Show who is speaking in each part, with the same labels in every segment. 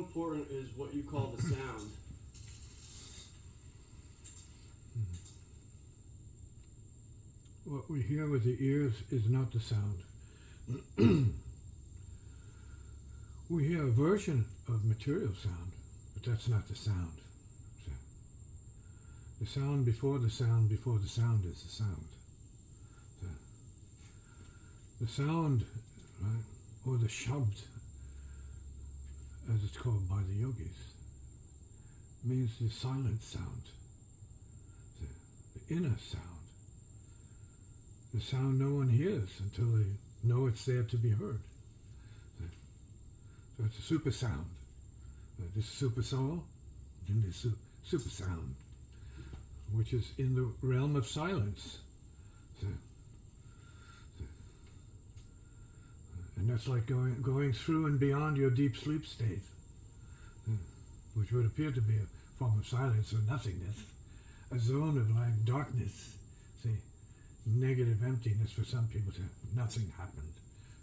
Speaker 1: important is what you call the sound?
Speaker 2: What we hear with the ears is not the sound. We hear a version of material sound, but that's not the sound. So, the sound before the sound before the sound is the sound. So, the sound, right, or the shabd, as it's called by the yogis, means the silent sound, the inner sound. The sound no one hears until they know it's there to be heard. So it's a super sound. This super soul, then this super sound, which is in the realm of silence. And that's like going through and beyond your deep sleep state, which would appear to be a form of silence or nothingness, a zone of like darkness, see, negative emptiness for some people. Nothing happened.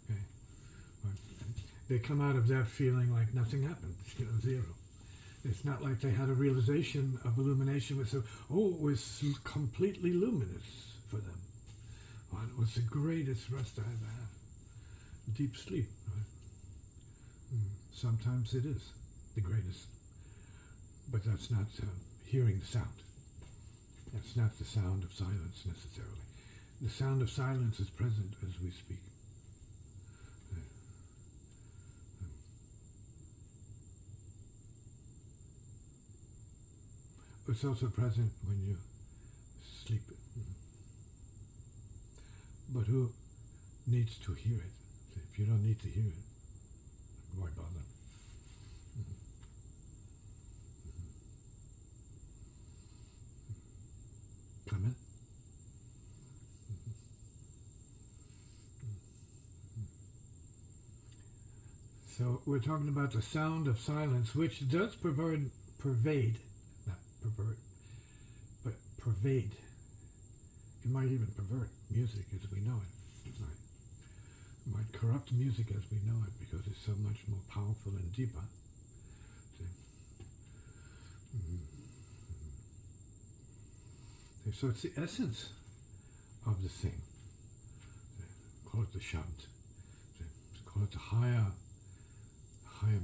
Speaker 2: Okay, but they come out of that feeling like nothing happened. Zero. It's not like they had a realization of illumination with it was completely luminous for them. Well, it was the greatest rest I ever had. Deep sleep. Right? Sometimes it is the greatest, but that's not hearing the sound. That's not the sound of silence necessarily. The sound of silence is present as we speak. It's also present when you sleep. But who needs to hear it? If you don't need to hear it, why bother? Come in. So we're talking about the sound of silence, which does pervade, not pervert, but pervade. It might even pervert music as we know it. Right? It might corrupt music as we know it because it's so much more powerful and deeper. See? So it's the essence of the thing. Call it the shabd. Call it the higher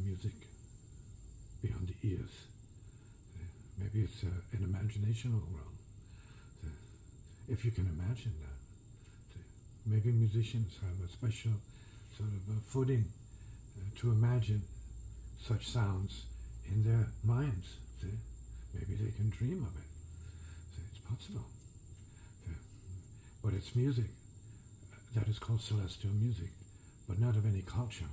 Speaker 2: music beyond the ears. Maybe it's an imaginational realm. If you can imagine that. Maybe musicians have a special sort of a footing to imagine such sounds in their minds. Maybe they can dream of it. It's possible. But it's music that is called celestial music, but not of any culture.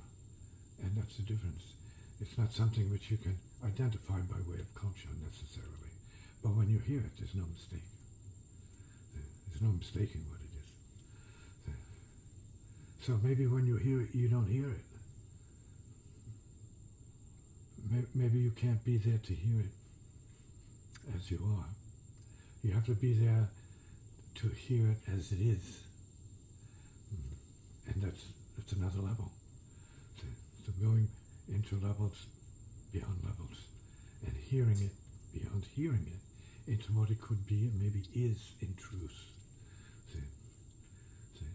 Speaker 2: And that's the difference. It's not something which you can identify by way of culture necessarily. But when you hear it, there's no mistake. There's no mistaking what it is. So maybe when you hear it, you don't hear it. Maybe you can't be there to hear it as you are. You have to be there to hear it as it is. And that's another level. So going into levels beyond levels and hearing it beyond hearing it into what it could be and maybe is in truth. See,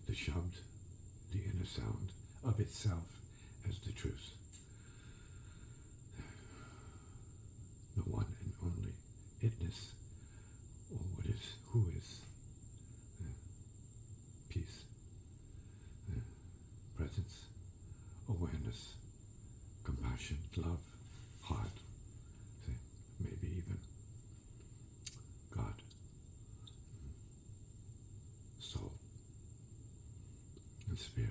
Speaker 2: the shabd, the inner sound of itself as the truth. The one and only itness, or what is, who is. Peace, presence, awareness, compassion, love, heart, maybe even God, soul, and spirit.